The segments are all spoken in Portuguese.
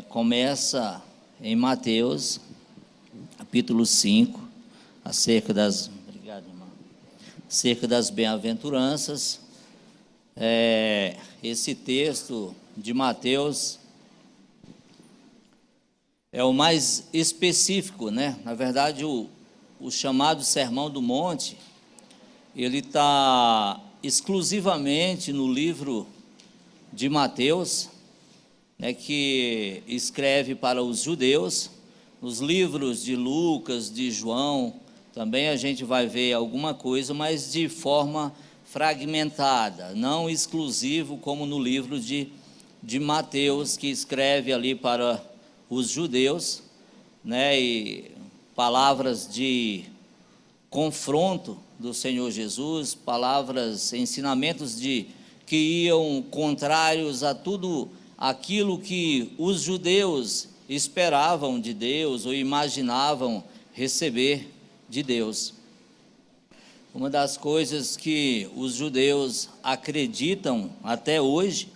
começa em Mateus, capítulo 5, acerca das bem-aventuranças. Esse texto de Mateus é o mais específico, né? Na verdade, o chamado Sermão do Monte, ele está exclusivamente no livro de Mateus, né, que escreve para os judeus. Nos livros de Lucas, de João, também a gente vai ver alguma coisa, mas de forma fragmentada, não exclusivo como no livro de Mateus, que escreve ali para os judeus, né, e palavras de confronto do Senhor Jesus, palavras, ensinamentos que iam contrários a tudo aquilo que os judeus esperavam de Deus ou imaginavam receber de Deus. Uma das coisas que os judeus acreditam até hoje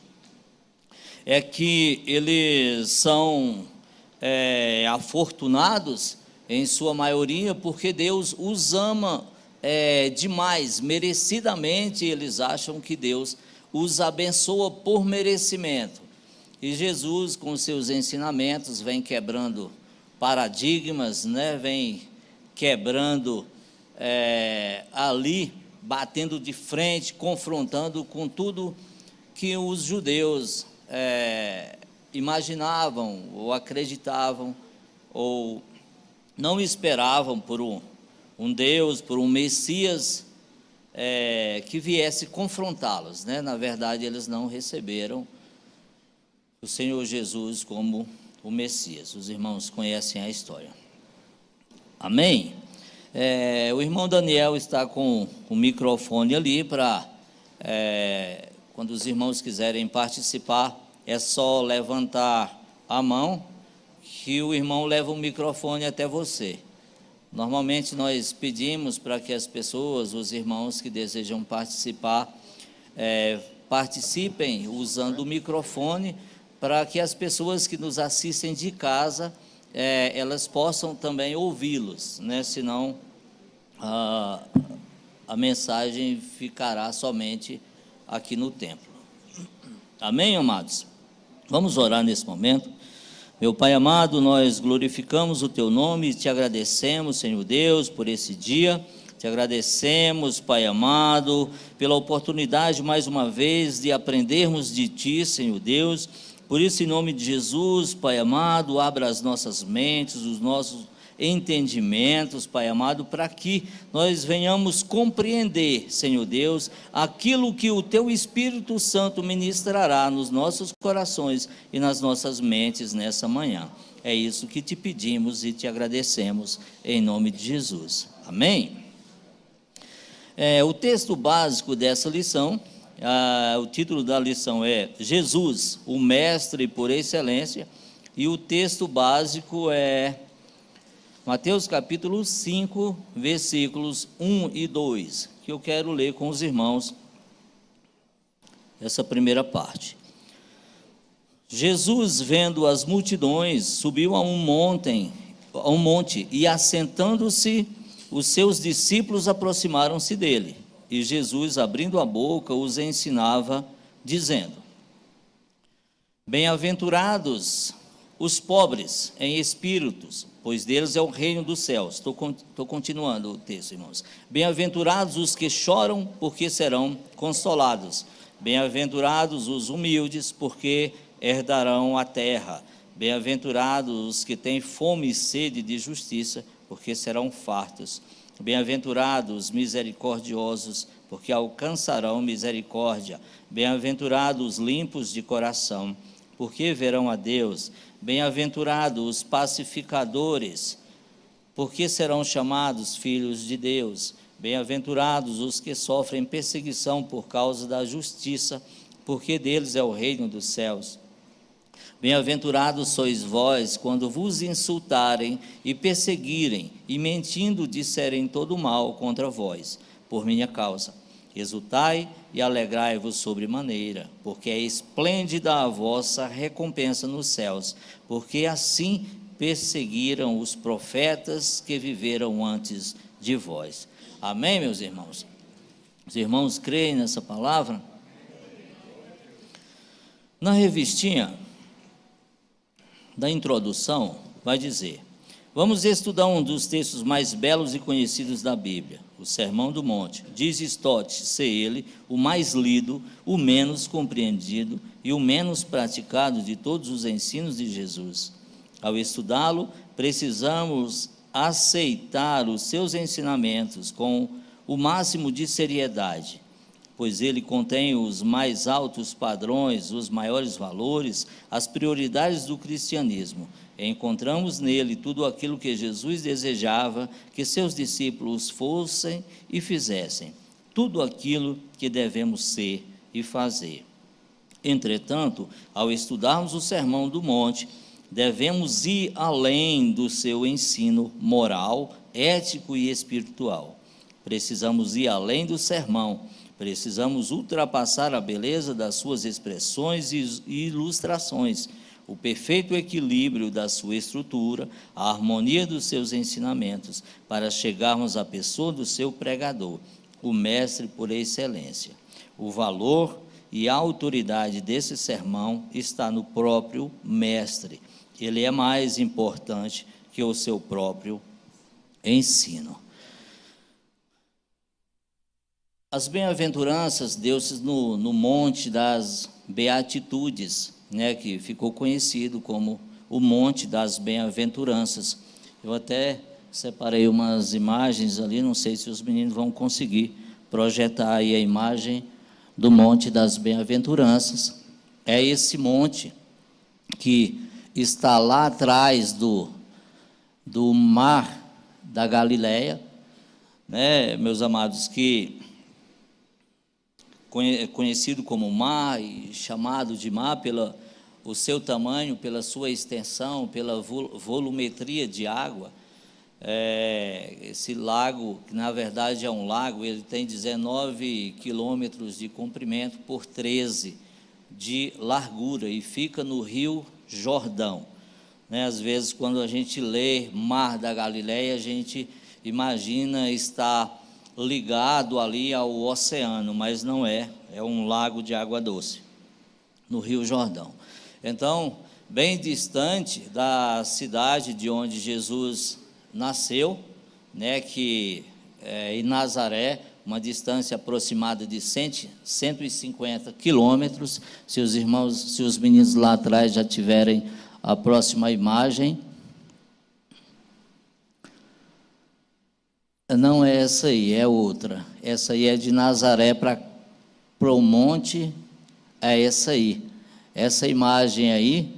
é que eles são afortunados, em sua maioria, porque Deus os ama demais, merecidamente. Eles acham que Deus os abençoa por merecimento. E Jesus, com seus ensinamentos, vem quebrando paradigmas, né? Vem quebrando ali, batendo de frente, confrontando com tudo que os judeus imaginavam ou acreditavam ou não esperavam por um Deus, por um Messias que viesse confrontá-los, né? Na verdade, eles não receberam o Senhor Jesus como o Messias. Os irmãos conhecem a história. Amém? O irmão Daniel está com o microfone ali para, quando os irmãos quiserem participar, é só levantar a mão, que o irmão leva o microfone até você. Normalmente nós pedimos para que as pessoas, os irmãos que desejam participar, participem usando o microfone, para que as pessoas que nos assistem de casa, elas possam também ouvi-los, né? Senão a mensagem ficará somente aqui no templo. Amém, amados? Vamos orar nesse momento. Meu Pai amado, nós glorificamos o Teu nome e Te agradecemos, Senhor Deus, por esse dia. Te agradecemos, Pai amado, pela oportunidade, mais uma vez, de aprendermos de Ti, Senhor Deus. Por isso, em nome de Jesus, Pai amado, abra as nossas mentes, os nossos entendimentos, Pai amado, para que nós venhamos compreender, Senhor Deus, aquilo que o Teu Espírito Santo ministrará nos nossos corações e nas nossas mentes nessa manhã. É isso que Te pedimos e Te agradecemos, em nome de Jesus. Amém? O texto básico dessa lição, o título da lição é Jesus, o Mestre por excelência, e o texto básico é Mateus capítulo 5, versículos 1 e 2, que eu quero ler com os irmãos essa primeira parte. Jesus, vendo as multidões, subiu a um monte, e assentando-se, os seus discípulos aproximaram-se dele, e Jesus, abrindo a boca, os ensinava, dizendo: Bem-aventurados os pobres em espíritos, pois deles é o reino dos céus. Estou continuando o texto, irmãos. Bem-aventurados os que choram, porque serão consolados. Bem-aventurados os humildes, porque herdarão a terra. Bem-aventurados os que têm fome e sede de justiça, porque serão fartos. Bem-aventurados os misericordiosos, porque alcançarão misericórdia. Bem-aventurados os limpos de coração, porque verão a Deus. Bem-aventurados os pacificadores, porque serão chamados filhos de Deus. Bem-aventurados os que sofrem perseguição por causa da justiça, porque deles é o reino dos céus. Bem-aventurados sois vós, quando vos insultarem e perseguirem, e mentindo disserem todo mal contra vós, por minha causa. Exultai e alegrai-vos sobremaneira, porque é esplêndida a vossa recompensa nos céus, porque assim perseguiram os profetas que viveram antes de vós. Amém, meus irmãos? Os irmãos creem nessa palavra? Na revistinha da introdução, vai dizer: vamos estudar um dos textos mais belos e conhecidos da Bíblia, o Sermão do Monte. Diz Stott ser ele o mais lido, o menos compreendido e o menos praticado de todos os ensinos de Jesus. Ao estudá-lo, precisamos aceitar os seus ensinamentos com o máximo de seriedade, pois ele contém os mais altos padrões, os maiores valores, as prioridades do cristianismo. Encontramos nele tudo aquilo que Jesus desejava que seus discípulos fossem e fizessem, tudo aquilo que devemos ser e fazer. Entretanto, ao estudarmos o Sermão do Monte, devemos ir além do seu ensino moral, ético e espiritual. Precisamos ir além do sermão, precisamos ultrapassar a beleza das suas expressões e ilustrações, o perfeito equilíbrio da sua estrutura, a harmonia dos seus ensinamentos, para chegarmos à pessoa do seu pregador, o mestre por excelência. O valor e a autoridade desse sermão está no próprio mestre. Ele é mais importante que o seu próprio ensino. As bem-aventuranças deu-se no Monte das Beatitudes, que ficou conhecido como o Monte das Bem-aventuranças. Eu até separei umas imagens ali, não sei se os meninos vão conseguir projetar aí a imagem do Monte das Bem-aventuranças. É esse monte que está lá atrás do mar da Galileia, meus amados, que conhecido como mar e chamado de mar pelo seu tamanho, pela sua extensão, pela volumetria de água. Esse lago, que na verdade é um lago, ele tem 19 quilômetros de comprimento por 13 de largura e fica no Rio Jordão. Às vezes, quando a gente lê Mar da Galileia, a gente imagina estar ligado ali ao oceano, mas não é um lago de água doce, no Rio Jordão. Então, bem distante da cidade de onde Jesus nasceu, que em Nazaré, uma distância aproximada de 150 quilômetros. Se os meninos lá atrás já tiverem a próxima imagem. Não é essa aí, é outra. Essa aí é de Nazaré para o monte, é essa aí. Essa imagem aí,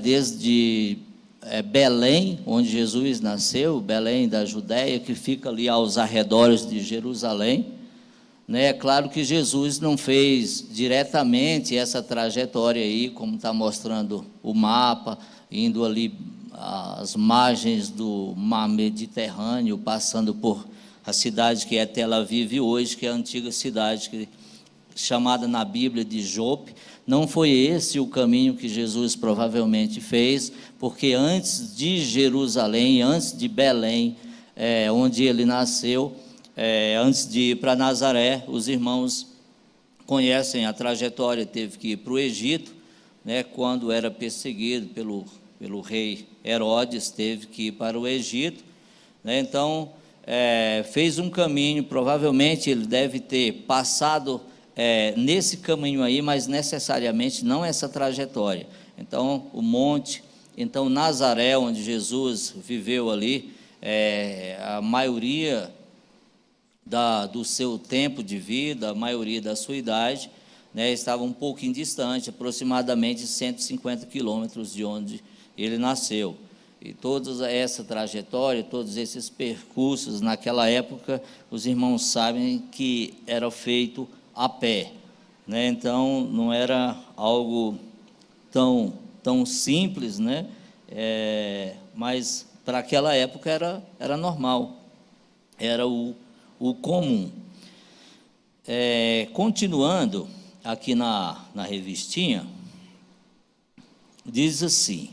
desde Belém, onde Jesus nasceu, Belém da Judéia, que fica ali aos arredores de Jerusalém. É claro que Jesus não fez diretamente essa trajetória aí, como está mostrando o mapa, indo ali as margens do mar Mediterrâneo, passando por a cidade que é Tel Aviv hoje, que é a antiga cidade chamada na Bíblia de Jope. Não foi esse o caminho que Jesus provavelmente fez, porque antes de Jerusalém, antes de Belém, onde ele nasceu, antes de ir para Nazaré, os irmãos conhecem a trajetória. Teve que ir para o Egito, quando era perseguido pelo rei Herodes, teve que ir para o Egito, então fez um caminho. Provavelmente ele deve ter passado nesse caminho aí, mas necessariamente não essa trajetória. Então o monte, então Nazaré, onde Jesus viveu ali, a maioria do seu tempo de vida, a maioria da sua idade, estava um pouquinho distante, aproximadamente 150 quilômetros de onde ele nasceu. E toda essa trajetória, todos esses percursos, naquela época, os irmãos sabem que era feito a pé, então não era algo tão simples, mas para aquela época era normal, era o comum. continuando aqui na revistinha, diz assim: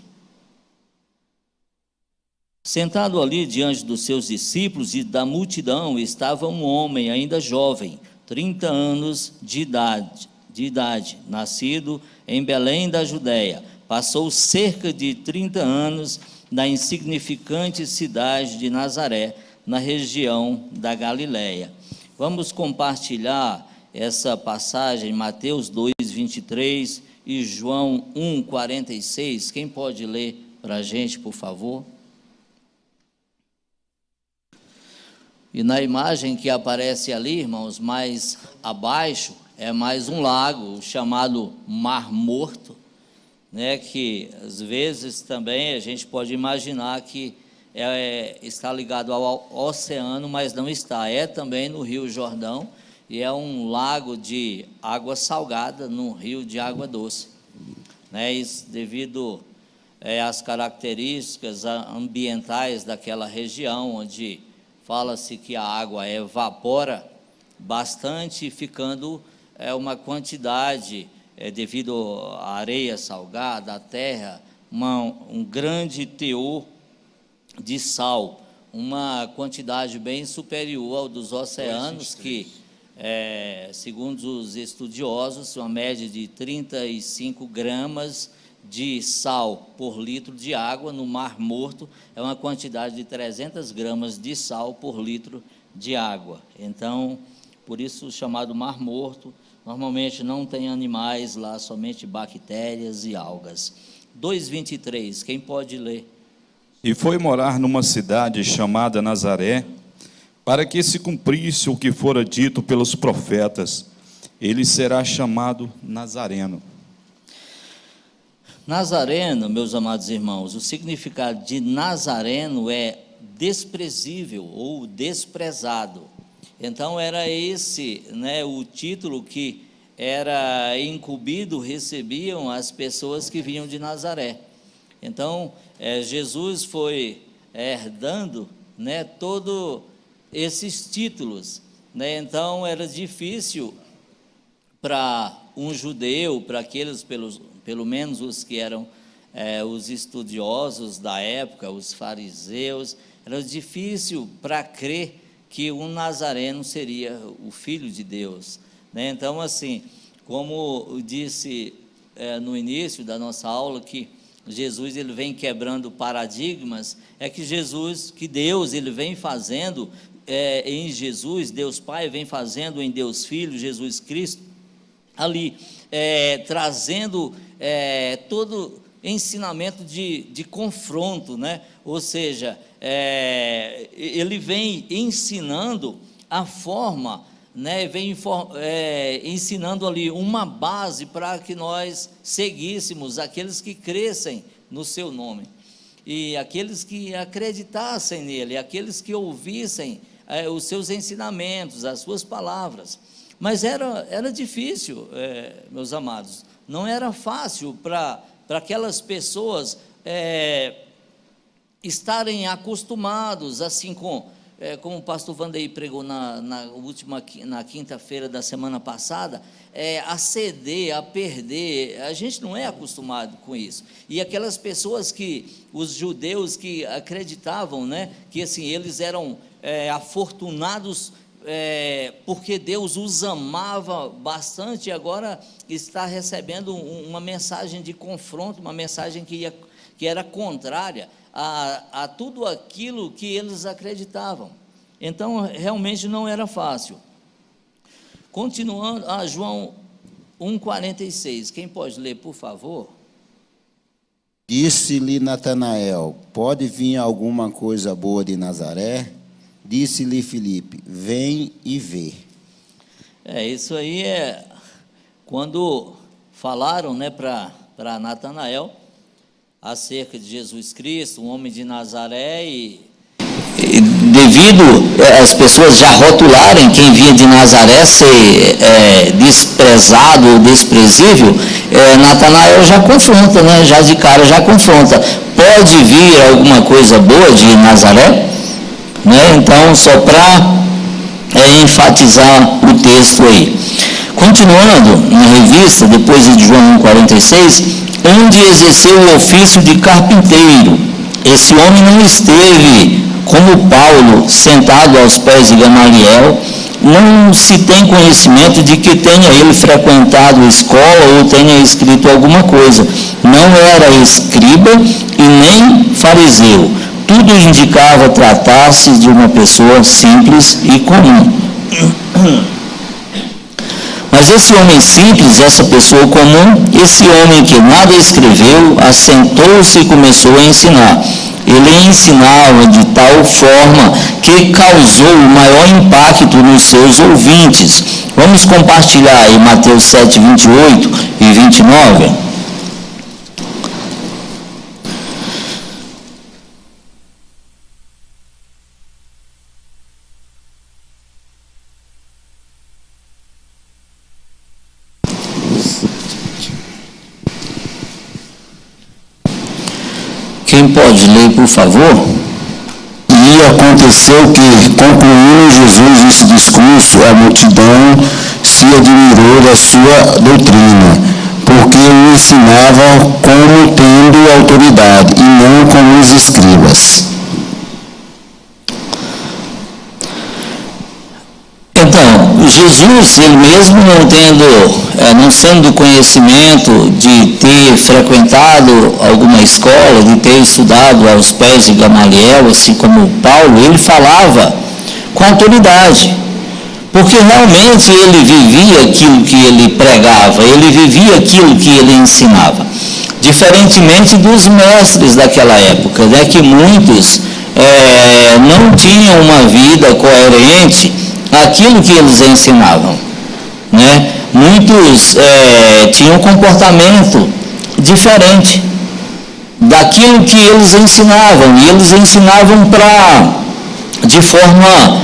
sentado ali diante dos seus discípulos e da multidão estava um homem ainda jovem, 30 anos de idade, nascido em Belém da Judéia. Passou cerca de 30 anos na insignificante cidade de Nazaré, na região da Galiléia. Vamos compartilhar essa passagem, Mateus 2, 23 e João 1, 46. Quem pode ler para a gente, por favor? E na imagem que aparece ali, irmãos, mais abaixo, é mais um lago chamado Mar Morto, né, que às vezes também a gente pode imaginar que está ligado ao oceano, mas não está. É também no Rio Jordão, e é um lago de água salgada num rio de água doce, né? Isso devido às características ambientais daquela região, onde fala-se que a água evapora bastante, ficando uma quantidade, devido à areia salgada, à terra, um grande teor de sal, uma quantidade bem superior ao dos oceanos, que, segundo os estudiosos, uma média de 35 gramas de sal por litro de água. No Mar Morto é uma quantidade de 300 gramas de sal por litro de água. Então, por isso chamado Mar Morto. Normalmente não tem animais lá, somente bactérias e algas. 2,23, quem pode ler? E foi morar numa cidade chamada Nazaré, para que se cumprisse o que fora dito pelos profetas: ele será chamado Nazareno. Nazareno, meus amados irmãos, o significado de Nazareno é desprezível ou desprezado. Então era esse, né, o título que era incumbido, recebiam as pessoas que vinham de Nazaré. Então Jesus foi herdando, né, todos esses títulos, né? Então era difícil para um judeu, para aqueles, pelo menos os que eram os estudiosos da época, os fariseus, era difícil para crer que um nazareno seria o Filho de Deus, né? Então, assim, como eu disse no início da nossa aula, que Jesus ele vem quebrando paradigmas, que Deus ele vem fazendo em Jesus, Deus Pai vem fazendo em Deus Filho, Jesus Cristo, ali, trazendo todo ensinamento de confronto, né? Ou seja, ele vem ensinando a forma, né? Vem ensinando ali uma base para que nós seguíssemos, aqueles que crescem no seu nome, e aqueles que acreditassem nele, aqueles que ouvissem os seus ensinamentos, as suas palavras. Mas era difícil, meus amados, não era fácil para aquelas pessoas estarem acostumados, assim como o pastor Vandeir pregou na quinta-feira da semana passada, a ceder, a perder. A gente não é acostumado com isso. E aquelas pessoas os judeus que acreditavam, né, que assim, eles eram afortunados, porque Deus os amava bastante, e agora está recebendo uma mensagem de confronto, uma mensagem que era contrária a tudo aquilo que eles acreditavam. Então, realmente não era fácil. Continuando, João 1,46, quem pode ler, por favor? Disse-lhe Natanael: pode vir alguma coisa boa de Nazaré? Disse-lhe Filipe: vem e vê. Isso aí quando falaram, né, para Natanael acerca de Jesus Cristo, um homem de Nazaré, e devido às pessoas já rotularem quem vinha de Nazaré ser desprezado ou desprezível, Natanael já confronta, né, já de cara já confronta: pode vir alguma coisa boa de Nazaré? Né? Então, só para enfatizar o texto aí. Continuando na revista, depois de João 1,46, onde exerceu o ofício de carpinteiro. Esse homem não esteve, como Paulo, sentado aos pés de Gamaliel. Não se tem conhecimento de que tenha ele frequentado a escola ou tenha escrito alguma coisa. Não era escriba e nem fariseu. Tudo indicava tratar-se de uma pessoa simples e comum. Mas esse homem simples, essa pessoa comum, esse homem que nada escreveu, assentou-se e começou a ensinar. Ele ensinava de tal forma que causou o maior impacto nos seus ouvintes. Vamos compartilhar aí Mateus 7, 28 e 29. Quem pode ler, por favor? E aconteceu que, concluindo Jesus esse discurso, a multidão se admirou da sua doutrina, porque o ensinava como tendo autoridade, e não como os escribas. Então, Jesus, ele mesmo não sendo conhecimento de ter frequentado alguma escola, de ter estudado aos pés de Gamaliel, assim como Paulo, ele falava com autoridade, porque realmente ele vivia aquilo que ele pregava, ele vivia aquilo que ele ensinava, diferentemente dos mestres daquela época, né, que muitos não tinham uma vida coerente aquilo que eles ensinavam, né? Muitos tinham um comportamento diferente daquilo que eles ensinavam, e eles ensinavam de forma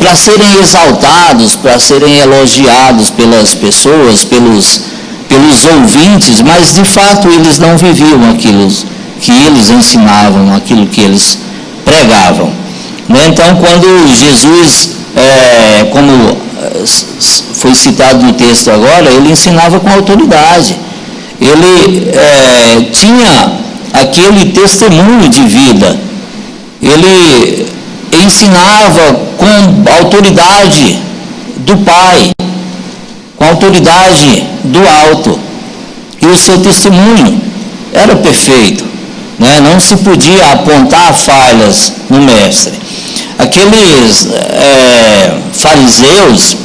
para serem exaltados, para serem elogiados pelas pessoas, pelos ouvintes, mas de fato eles não viviam aquilo que eles ensinavam, aquilo que eles pregavam. Então, quando Jesus, como foi citado no texto agora, ele ensinava com autoridade, ele tinha aquele testemunho de vida, ele ensinava com autoridade do Pai, com autoridade do alto, e o seu testemunho era perfeito, né? Não se podia apontar falhas no mestre. Aqueles fariseus,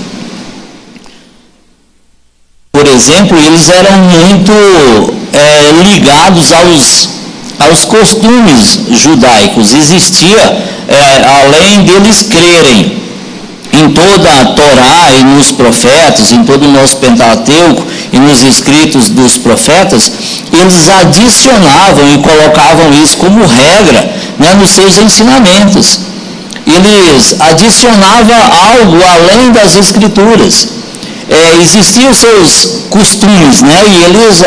por exemplo, eles eram muito ligados aos costumes judaicos. Existia, além deles crerem em toda a Torá e nos profetas, em todo o nosso Pentateuco e nos escritos dos profetas, eles adicionavam e colocavam isso como regra, né, nos seus ensinamentos. Eles adicionavam algo além das escrituras. Existiam seus costumes, né, e eles,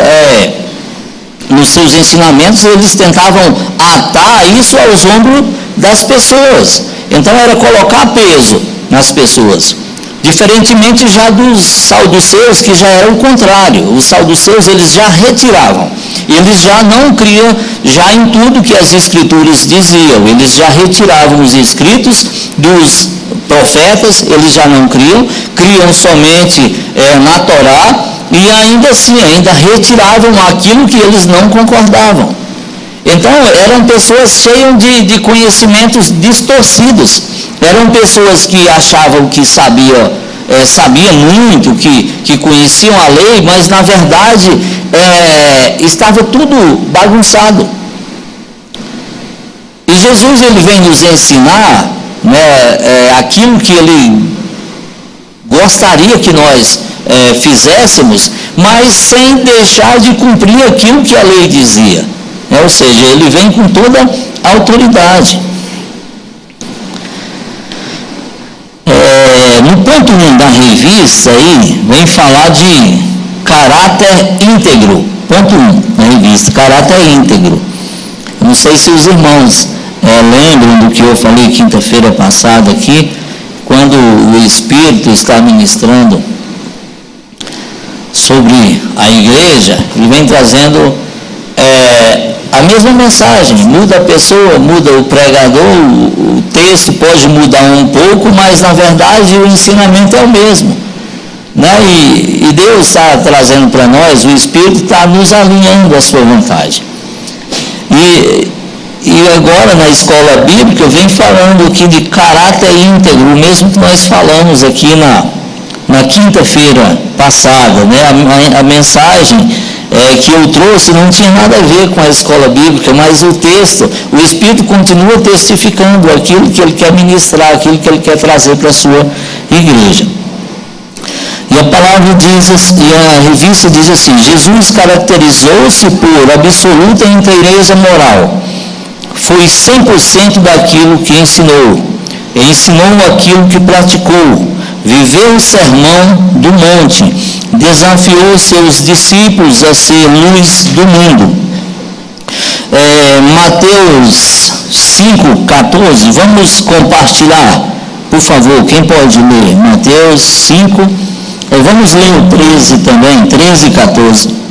nos seus ensinamentos, eles tentavam atar isso aos ombros das pessoas. Então era colocar peso nas pessoas, diferentemente já dos saduceus, que já era o contrário. Os saduceus, eles já retiravam, eles já não criam já em tudo que as escrituras diziam, eles já retiravam os escritos dos profetas, eles já não criam somente na Torá, e ainda assim, ainda retiravam aquilo que eles não concordavam. Então, eram pessoas cheias de conhecimentos distorcidos, eram pessoas que achavam que sabiam muito, que conheciam a lei, mas na verdade estava tudo bagunçado. E Jesus, ele vem nos ensinar, né, aquilo que ele gostaria que nós fizéssemos, mas sem deixar de cumprir aquilo que a lei dizia. Ou seja, ele vem com toda a autoridade. No ponto 1 da revista, aí, vem falar de caráter íntegro. Ponto 1 da revista, caráter íntegro. Eu não sei se os irmãos lembram do que eu falei quinta-feira passada aqui, quando o Espírito está ministrando sobre a igreja, ele vem trazendo a mesma mensagem. Muda a pessoa, muda o pregador, o texto pode mudar um pouco, mas na verdade o ensinamento é o mesmo, né? E Deus está trazendo para nós, o Espírito está nos alinhando à sua vontade. E agora na escola bíblica eu venho falando aqui de caráter íntegro, o mesmo que nós falamos aqui na quinta-feira passada, né? A mensagem que eu trouxe não tinha nada a ver com a escola bíblica, mas o texto, o Espírito continua testificando aquilo que ele quer ministrar, aquilo que ele quer trazer para a sua igreja. E a palavra diz, e a revista diz assim: Jesus caracterizou-se por absoluta inteireza moral. Foi 100% daquilo que ensinou aquilo que praticou, viveu o sermão do monte, desafiou seus discípulos a ser luz do mundo. Mateus 5,14, vamos compartilhar, por favor, quem pode ler? Mateus 5, vamos ler o 13 também, 13 e 14.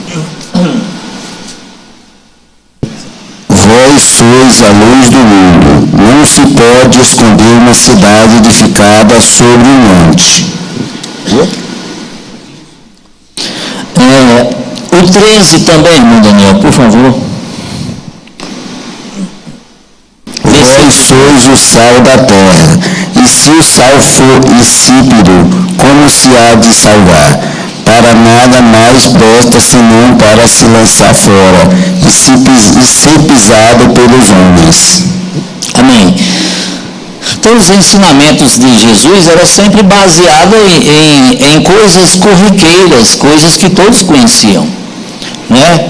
Vós sois a luz do mundo. Não se pode esconder uma cidade edificada sobre um monte. O 13 também, irmão Daniel, por favor. Vós sois o sal da terra. E se o sal for insípido, como se há de salgar? Para nada mais presta senão para se lançar fora e ser pisado pelos homens. Amém. Então os ensinamentos de Jesus eram sempre baseados em coisas corriqueiras, coisas que todos conheciam, né?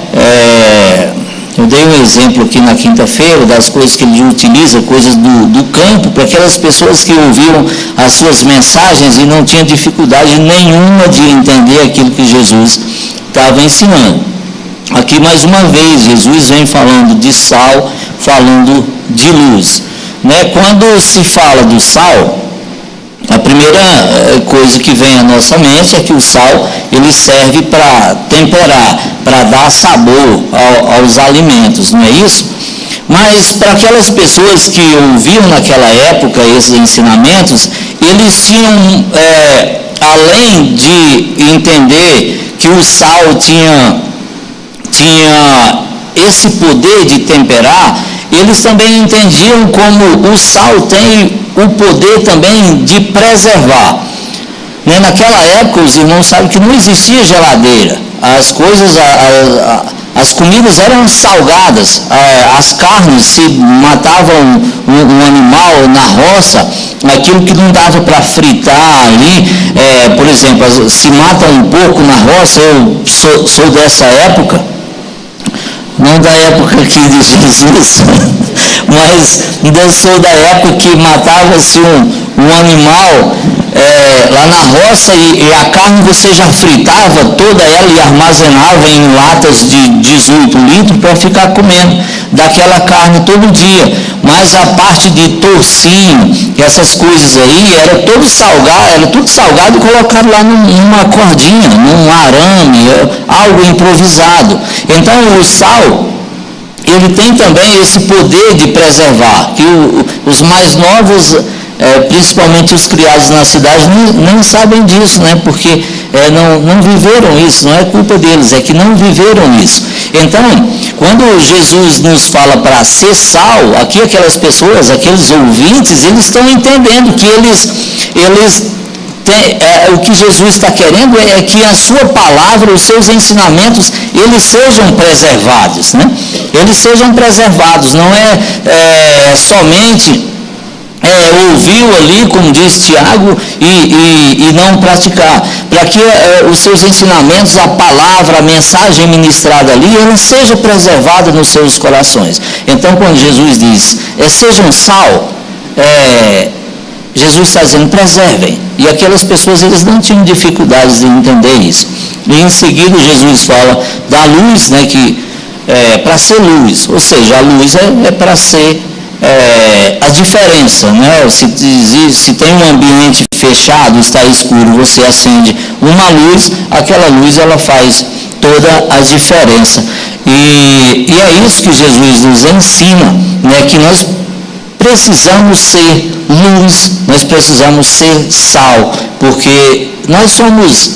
Eu dei um exemplo aqui na quinta-feira das coisas que ele utiliza, coisas do campo, para aquelas pessoas que ouviram as suas mensagens e não tinham dificuldade nenhuma de entender aquilo que Jesus estava ensinando. Aqui mais uma vez, Jesus vem falando de sal, falando de luz, né? Quando se fala do sal, a primeira coisa que vem à nossa mente é que o sal ele serve para temperar, para dar sabor aos alimentos, não é isso? Mas para aquelas pessoas que ouviam naquela época esses ensinamentos, eles tinham, além de entender que o sal tinha esse poder de temperar, eles também entendiam como o sal tem o poder também de preservar. Naquela época, os irmãos sabem que não existia geladeira. As coisas, as comidas eram salgadas. As carnes, se matavam um animal na roça, aquilo que não dava para fritar ali, por exemplo, se mata um porco na roça, eu sou dessa época, não da época aqui de Jesus, mas sou da época que matava-se um animal lá na roça e a carne você já fritava toda ela e armazenava em latas de 18 litros para ficar comendo daquela carne todo dia. Mas a parte de toucinho, essas coisas aí, era tudo salgado e colocado lá numa cordinha, num arame, algo improvisado. Então o sal, ele tem também esse poder de preservar, que os mais novos, principalmente os criados na cidade, nem sabem disso, né? Porque não viveram isso, não é culpa deles, é que não viveram isso. Então, quando Jesus nos fala para ser sal, aqui aquelas pessoas, aqueles ouvintes, eles estão entendendo que o que Jesus está querendo é que a sua palavra, os seus ensinamentos, eles sejam preservados, né? Eles sejam preservados, não é somente ouviu ali, como diz Tiago, e não praticar, para que os seus ensinamentos, a palavra, a mensagem ministrada ali, ela seja preservada nos seus corações. Então, quando Jesus diz, sejam sal, Jesus está dizendo, preservem. E aquelas pessoas, eles não tinham dificuldades de entender isso. E em seguida, Jesus fala da luz, né, que para ser luz, ou seja, a luz é para ser a diferença, né? Se tem um ambiente fechado, está escuro, você acende uma luz, aquela luz ela faz toda a diferença. E é isso que Jesus nos ensina, né? Que nós precisamos ser luz, nós precisamos ser sal, porque nós somos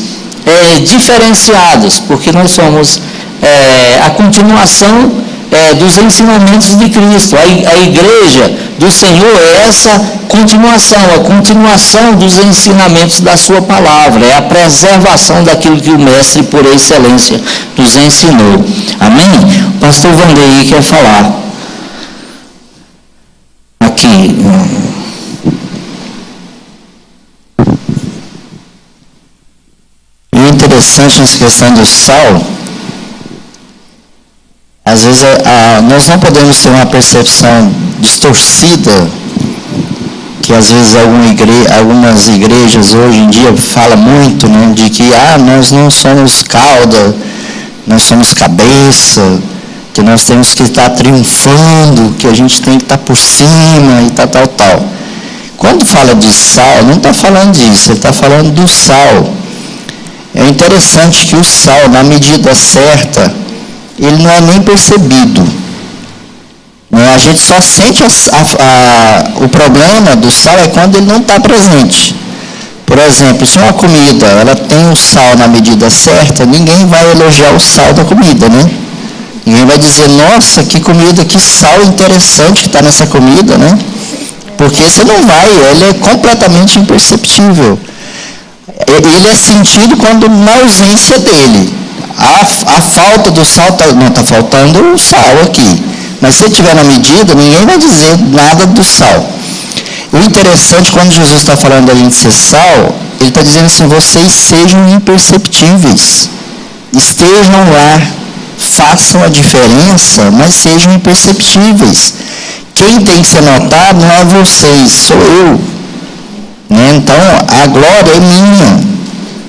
diferenciados, porque nós somos a continuação dos ensinamentos de Cristo. A igreja do Senhor é essa continuação, a continuação dos ensinamentos da sua palavra, é a preservação daquilo que o Mestre por excelência nos ensinou. Amém? O pastor Vandeir quer falar aqui. E o interessante nessa questão do sal, às vezes nós não podemos ter uma percepção distorcida, que às vezes algumas igrejas hoje em dia falam muito, né, de que nós não somos cauda, nós somos cabeça, que nós temos que estar triunfando, que a gente tem que estar por cima e tal. Quando fala de sal, não está falando disso, ele está falando do sal. É interessante que o sal, na medida certa, ele não é nem percebido. A gente só sente o problema do sal é quando ele não está presente. Por exemplo, se uma comida ela tem o sal na medida certa, ninguém vai elogiar o sal da comida, né? Ninguém vai dizer, nossa, que comida, que sal interessante que está nessa comida, né? Porque você não vai, ele é completamente imperceptível. Ele é sentido quando na ausência dele. A falta do sal, não está faltando o sal aqui. Mas se tiver na medida, ninguém vai dizer nada do sal. O interessante, quando Jesus está falando da gente ser sal, ele está dizendo assim, vocês sejam imperceptíveis. Estejam lá, façam a diferença, mas sejam imperceptíveis. Quem tem que ser notado não é vocês, sou eu. Então, a glória é minha.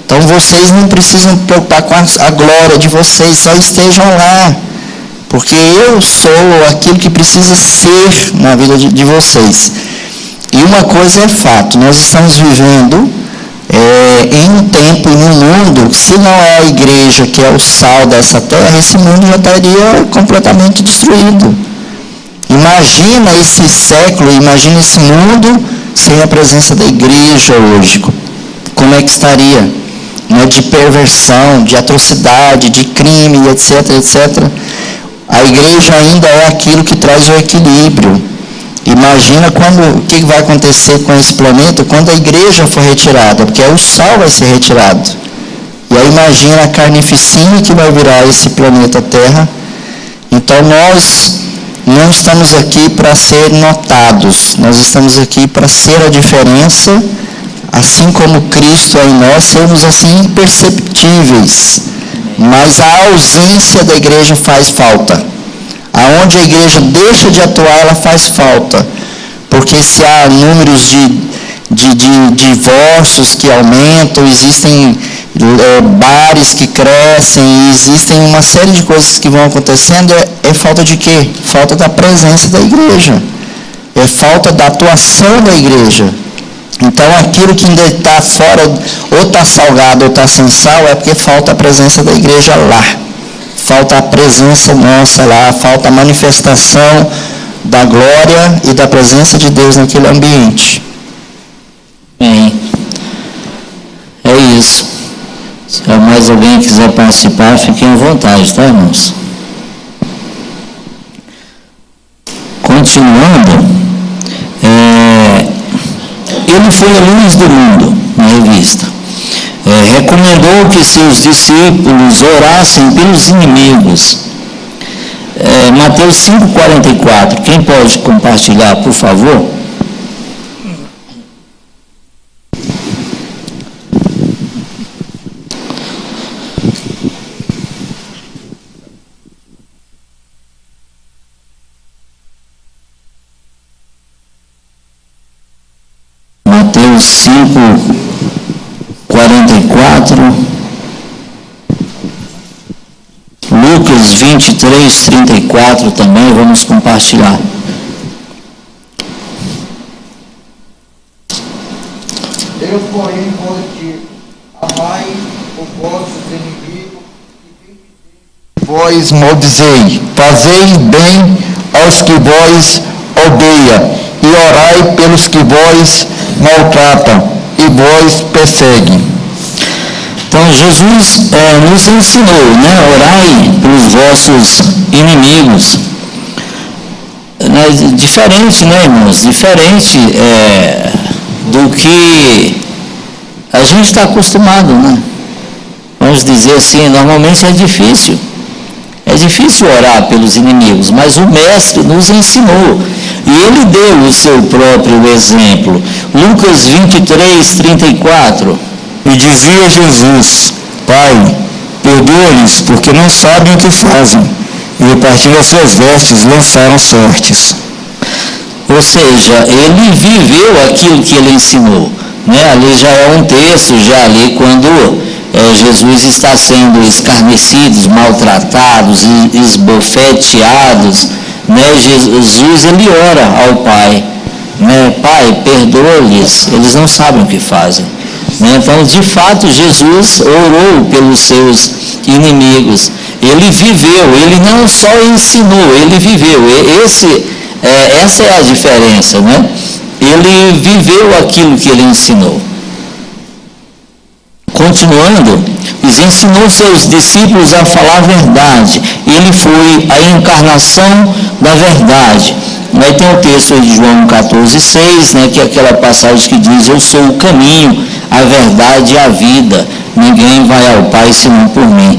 Então, vocês não precisam preocupar com a glória de vocês, só estejam lá. Porque eu sou aquilo que precisa ser na vida de vocês. E uma coisa é fato, nós estamos vivendo em um tempo, em um mundo, que se não é a igreja que é o sal dessa terra, esse mundo já estaria completamente destruído. Imagina esse século, imagina esse mundo sem a presença da igreja hoje. Como é que estaria? De perversão, de atrocidade, de crime, etc, etc. A igreja ainda é aquilo que traz o equilíbrio. Imagina o que vai acontecer com esse planeta quando a igreja for retirada, porque o sal vai ser retirado. E aí imagina a carnificina que vai virar esse planeta Terra. Então nós não estamos aqui para ser notados, nós estamos aqui para ser a diferença, assim como Cristo é em nós, sermos assim imperceptíveis. Mas a ausência da igreja faz falta. Aonde a igreja deixa de atuar, ela faz falta. Porque se há números de divórcios que aumentam, existem bares que crescem, existem uma série de coisas que vão acontecendo, é falta de quê? Falta da presença da igreja. É falta da atuação da igreja. Então, aquilo que ainda está fora, ou está salgado ou está sem sal, é porque falta a presença da igreja lá. Falta a presença nossa lá, falta a manifestação da glória e da presença de Deus naquele ambiente. Bem, é isso. Se mais alguém quiser participar, fiquem à vontade, tá, irmãos? Continuando, ele foi a luz do mundo, na revista. Recomendou que seus discípulos orassem pelos inimigos. Mateus 5,44. Quem pode compartilhar, por favor? Mateus 5,44, Lucas 23,34 também, vamos compartilhar. Eu, porém, vos digo: amai os vossos inimigos e vós maldizei, fazei bem aos que vós odeiam, e orai pelos que vós maltratam e vós perseguem. Então Jesus nos ensinou, né? Orai pelos vossos inimigos. Diferente, né, irmãos? Diferente do que a gente está acostumado, né? Vamos dizer assim, normalmente é difícil. É difícil orar pelos inimigos, mas o Mestre nos ensinou. E ele deu o seu próprio exemplo. Lucas 23, 34. E dizia Jesus: Pai, perdoa-lhes, porque não sabem o que fazem. E repartindo as suas vestes, lançaram sortes. Ou seja, ele viveu aquilo que ele ensinou, né? Ali já é um texto, já ali quando Jesus está sendo escarnecido, maltratados, esbofeteados, né? Jesus, ele ora ao Pai, né? Pai, perdoa-lhes, eles não sabem o que fazem. Então, de fato, Jesus orou pelos seus inimigos. Ele viveu, ele não só ensinou, ele viveu. Essa é a diferença, né? Ele viveu aquilo que ele ensinou. Continuando, ele ensinou seus discípulos a falar a verdade. Ele foi a encarnação da verdade. Aí tem o texto de João 14,6, né, que é aquela passagem que diz: eu sou o caminho, a verdade e a vida. Ninguém vai ao Pai senão por mim.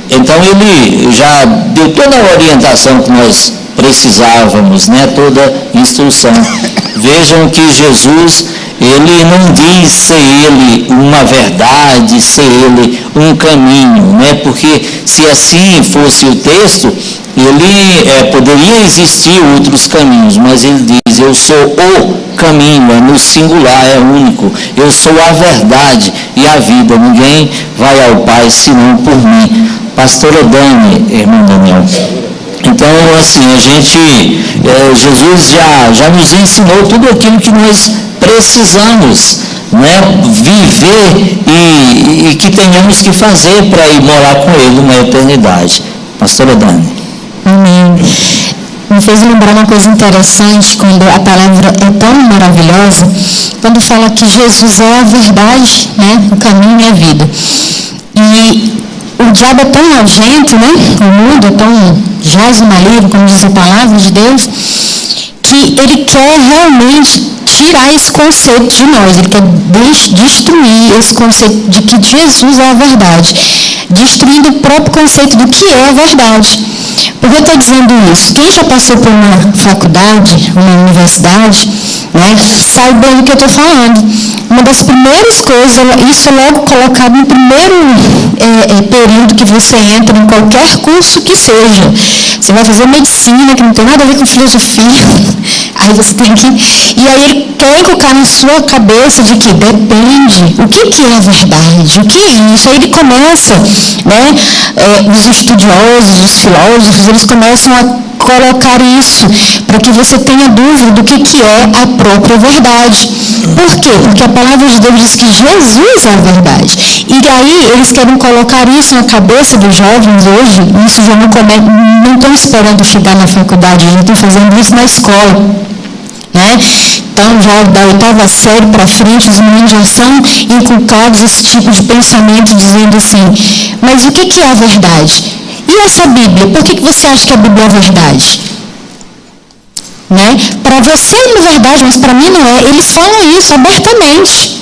Então ele já deu toda a orientação que nós precisávamos, né, toda instrução. Vejam que Jesus, ele não diz ser ele uma verdade, ser ele um caminho, né? Porque se assim fosse o texto, ele poderia existir outros caminhos, mas ele diz: eu sou o caminho, no singular, é único. Eu sou a verdade e a vida. Ninguém vai ao Pai senão por mim. Pastora Dani, irmão Daniel. Então, assim, Jesus já nos ensinou tudo aquilo que nós precisamos, né, viver e que tenhamos que fazer para ir morar com Ele uma eternidade. Pastora Dani. Amém. Me fez lembrar uma coisa interessante, quando a palavra é tão maravilhosa, quando fala que Jesus é a verdade, né, o caminho e a vida. E o diabo é tão nojento, né? O mundo é tão jaz no maligno, como diz a palavra de Deus, que ele quer realmente tirar esse conceito de nós. Ele quer destruir esse conceito de que Jesus é a verdade, destruindo o próprio conceito do que é a verdade. Por que eu estou dizendo isso? Quem já passou por uma faculdade, uma universidade, né, sabe bem do que eu estou falando. Uma das primeiras coisas, isso é logo colocado no primeiro período que você entra em qualquer curso que seja. Você vai fazer medicina, que não tem nada a ver com filosofia. Aí você tem que... E aí ele quer colocar na sua cabeça de que depende. O que é a verdade? O que é isso? Aí ele começa, né, os estudiosos, os filósofos, eles começam a colocar isso para que você tenha dúvida do que é a própria verdade. Por quê? Porque a palavra de Deus diz que Jesus é a verdade. E aí eles querem colocar isso na cabeça dos jovens hoje. Isso já não estão esperando chegar na faculdade, já estão fazendo isso na escola, né? Então, já da 8ª série para frente, os meninos já são inculcados esse tipo de pensamento, dizendo assim: mas o que é a verdade? E essa Bíblia? Por que você acha que a Bíblia é verdade? Né? Para você é uma verdade, mas para mim não é. Eles falam isso abertamente.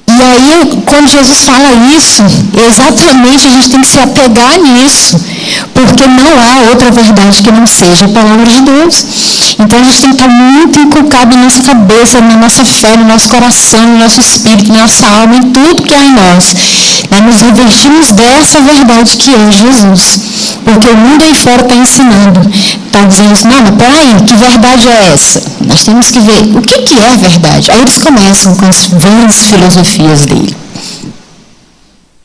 E aí, quando Jesus fala isso, exatamente a gente tem que se apegar nisso, porque não há outra verdade que não seja a palavra de Deus. Então, a gente tem que estar muito inculcado na nossa cabeça, na nossa fé, no nosso coração, no nosso espírito, na nossa alma, em tudo que há em nós. Nos revestimos dessa verdade que é Jesus. Porque o mundo aí fora está ensinando, está dizendo assim: não, mas peraí, que verdade é essa? Nós temos que ver o que é a verdade. Aí eles começam com as vãs filosofias dele.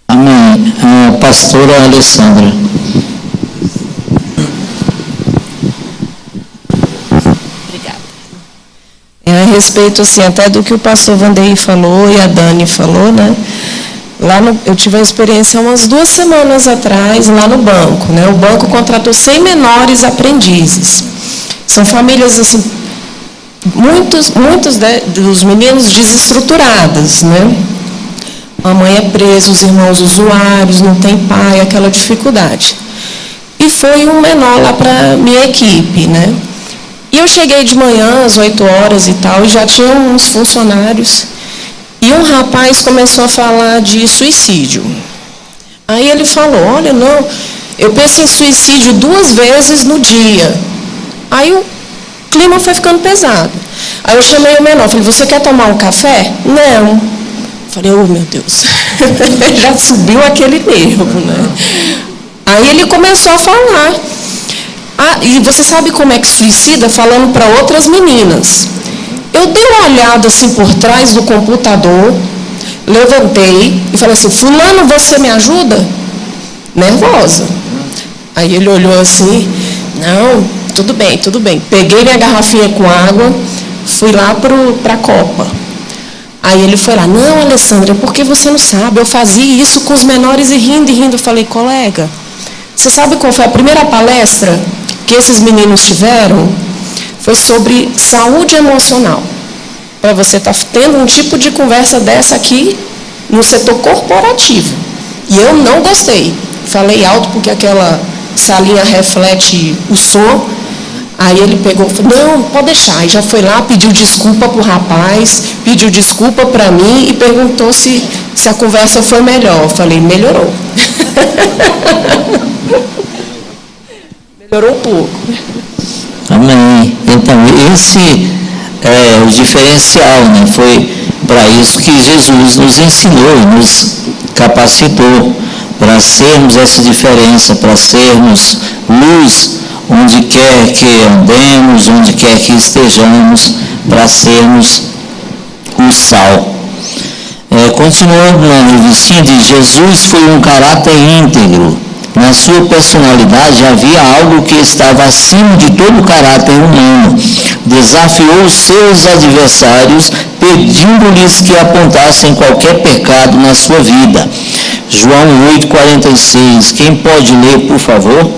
Amém. Pastora Alessandra. Obrigada. A respeito, assim, até do que o pastor Vandeir falou e a Dani falou, né? Eu tive uma experiência umas 2 semanas atrás, lá no banco, né? O banco contratou 100 menores aprendizes. São famílias, assim, muitos dos meninos desestruturados, né? A mãe é presa, os irmãos usuários, não tem pai, aquela dificuldade. E foi um menor lá para minha equipe, né? E eu cheguei de manhã, às 8 horas e tal, e já tinha uns funcionários. E um rapaz começou a falar de suicídio. Aí ele falou, olha, não, eu penso em suicídio 2 vezes no dia. Aí o clima foi ficando pesado. Aí eu chamei o menor, falei, você quer tomar um café? Não. Falei, oh, meu Deus. Já subiu aquele nervo, né? Aí ele começou a falar. E você sabe como é que suicida? Falando para outras meninas. Eu dei uma olhada assim por trás do computador, levantei e falei assim, fulano, você me ajuda? Nervosa. Aí ele olhou assim, não, tudo bem, tudo bem. Peguei minha garrafinha com água, fui lá para a Copa. Aí ele foi lá, não, Alessandra, porque você não sabe, eu fazia isso com os menores e rindo. Eu falei, colega, você sabe qual foi a primeira palestra que esses meninos tiveram? Foi sobre saúde emocional. Para você estar tendo um tipo de conversa dessa aqui no setor corporativo. E eu não gostei. Falei alto porque aquela salinha reflete o som. Aí ele pegou e falou, não, pode deixar. Aí já foi lá, pediu desculpa para o rapaz, pediu desculpa para mim e perguntou se a conversa foi melhor. Eu falei, melhorou. Melhorou um pouco. Amém. Então, esse é o diferencial, né? Foi para isso que Jesus nos ensinou, nos capacitou para sermos essa diferença, para sermos luz onde quer que andemos, onde quer que estejamos, para sermos o sal. Continuando na revistinha, diz, Jesus foi um caráter íntegro. Na sua personalidade havia algo que estava acima de todo o caráter humano. Desafiou seus adversários, pedindo-lhes que apontassem qualquer pecado na sua vida. João 8,46. Quem pode ler, por favor?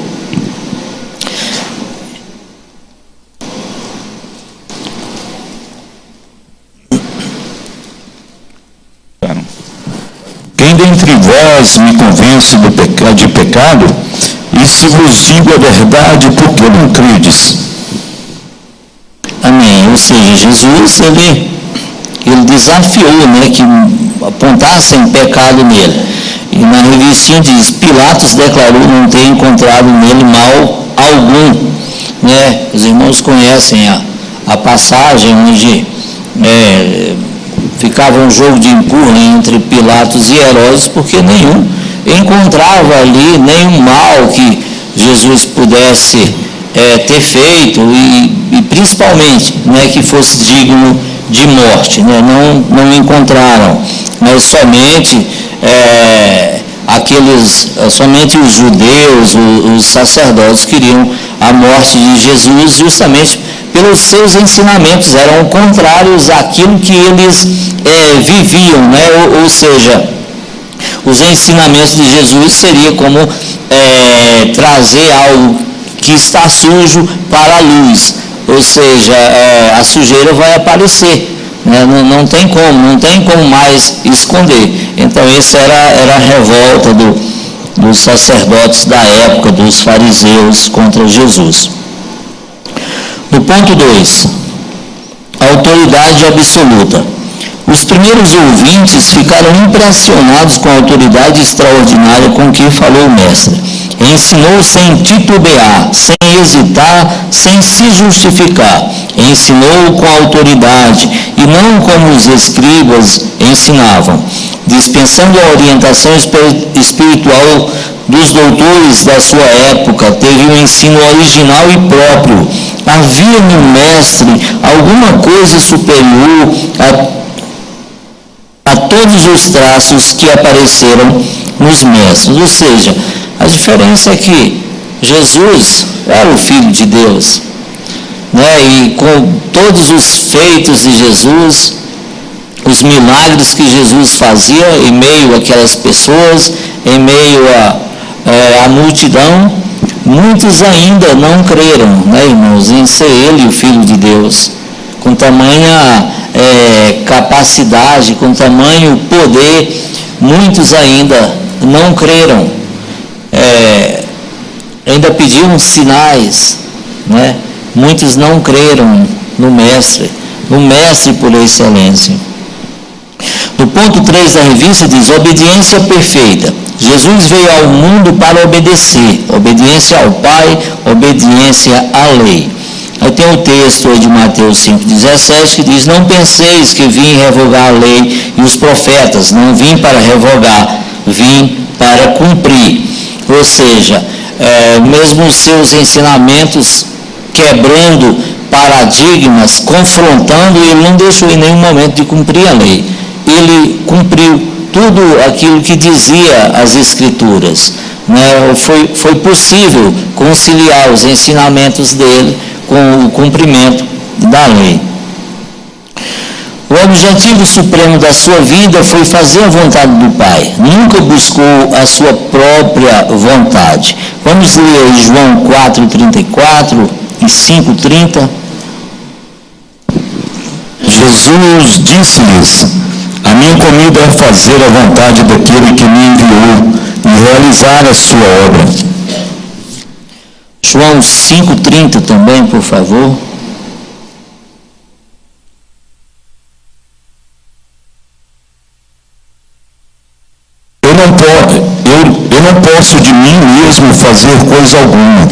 Quem dentre vós me convence de pecado, e se vos digo a verdade, por que não credes? Amém. Ou seja, Jesus, ele desafiou, né, que apontassem pecado nele. E na revistinha diz, Pilatos declarou não ter encontrado nele mal algum. Né? Os irmãos conhecem a passagem onde ficava um jogo de empurra entre Pilatos e Herodes, porque nenhum encontrava ali nenhum mal que Jesus pudesse ter feito e principalmente, né, que fosse digno de morte, né? Não encontraram, mas somente somente os judeus, os sacerdotes queriam a morte de Jesus justamente pelos seus ensinamentos, eram contrários àquilo que eles viviam, né? Ou seja, os ensinamentos de Jesus seria como trazer algo que está sujo para a luz, ou seja, a sujeira vai aparecer, né? Não tem como mais esconder. Então essa era a revolta dos sacerdotes da época, dos fariseus contra Jesus. No ponto 2, autoridade absoluta. Os primeiros ouvintes ficaram impressionados com a autoridade extraordinária com que falou o Mestre. Ensinou sem titubear, sem hesitar, sem se justificar. Ensinou com autoridade e não como os escribas ensinavam, dispensando a orientação espiritual dos doutores da sua época. Teve um ensino original e próprio. Havia no Mestre alguma coisa superior a todos os traços que apareceram nos mestres. Ou seja, a diferença é que Jesus era o Filho de Deus, né? E com todos os feitos de Jesus, os milagres que Jesus fazia em meio àquelas pessoas, em meio à multidão, muitos ainda não creram, né, irmãos, em ser Ele o Filho de Deus, com tamanha capacidade, com tamanho poder, muitos ainda não creram, ainda pediam sinais, né? Muitos não creram no Mestre por excelência. No ponto 3 da revista diz: obediência perfeita. Jesus veio ao mundo para obedecer, obediência ao Pai, obediência à lei. Aí tem o texto de Mateus 5,17 que diz: não penseis que vim revogar a lei e os profetas, não vim para revogar, vim para cumprir. Ou seja, mesmo os seus ensinamentos quebrando paradigmas, confrontando, ele não deixou em nenhum momento de cumprir a lei. Ele cumpriu tudo aquilo que dizia as Escrituras, né? Foi possível conciliar os ensinamentos dele com o cumprimento da lei. O objetivo supremo da sua vida foi fazer a vontade do Pai. Nunca buscou a sua própria vontade. Vamos ler João 4,34 e 5,30. Jesus disse-lhes: a minha comida é fazer a vontade daquele que me enviou e realizar a sua obra. João 5,30 também, por favor. Eu não posso de mim mesmo fazer coisa alguma.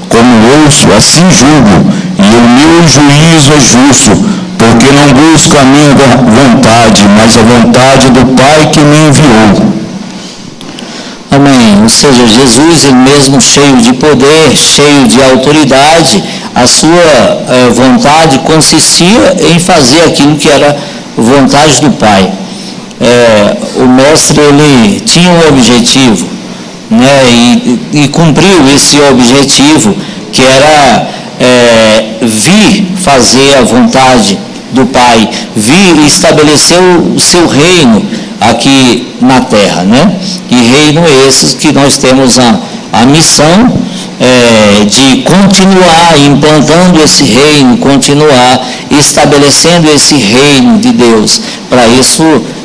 Como ouço, assim julgo, e o meu juízo é justo, porque não busco a minha vontade, mas a vontade do Pai que me enviou. Amém. Ou seja, Jesus, ele mesmo cheio de poder, cheio de autoridade, a sua vontade consistia em fazer aquilo que era vontade do Pai. O mestre, ele tinha um objetivo, né, e cumpriu esse objetivo, que era vir fazer a vontade do Pai, vir estabelecer o seu reino aqui na terra, né? E reino esses que nós temos a missão de continuar implantando esse reino, continuar estabelecendo esse reino de Deus. Para isso,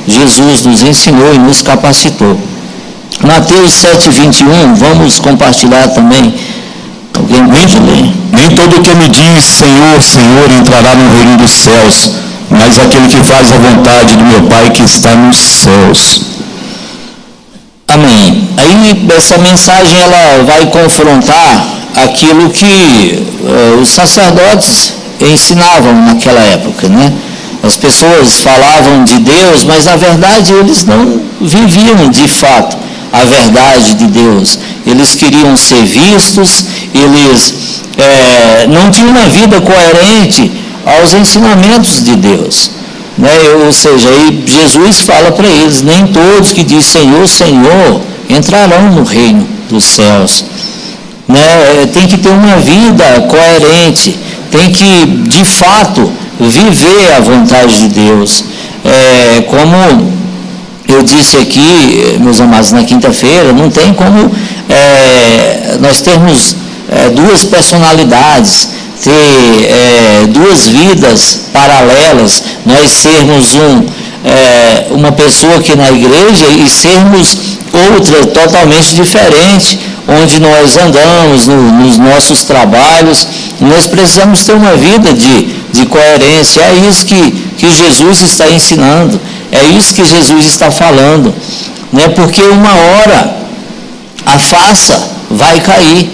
Jesus nos ensinou e nos capacitou. Mateus 7,21, vamos compartilhar também. Alguém pode ler? Nem todo que me diz Senhor, Senhor entrará no reino dos céus, mas aquele que faz a vontade do meu Pai que está nos céus. Amém. Aí essa mensagem ela vai confrontar aquilo que os sacerdotes ensinavam naquela época, né? As pessoas falavam de Deus, mas na verdade eles não viviam de fato a verdade de Deus. Eles queriam ser vistos, eles não tinham uma vida coerente aos ensinamentos de Deus, né? Ou seja, aí Jesus fala para eles: nem todos que dizem Senhor, Senhor entrarão no reino dos céus, né? Tem que ter uma vida coerente, tem que de fato viver a vontade de Deus. Como eu disse aqui, meus amados, na quinta-feira, não tem como nós termos duas personalidades, ter duas vidas paralelas, nós sermos uma pessoa aqui na igreja e sermos outra totalmente diferente, onde nós andamos nos nossos trabalhos. Nós precisamos ter uma vida de coerência. É isso que Jesus está ensinando, é isso que Jesus está falando, né? Porque uma hora a faça vai cair,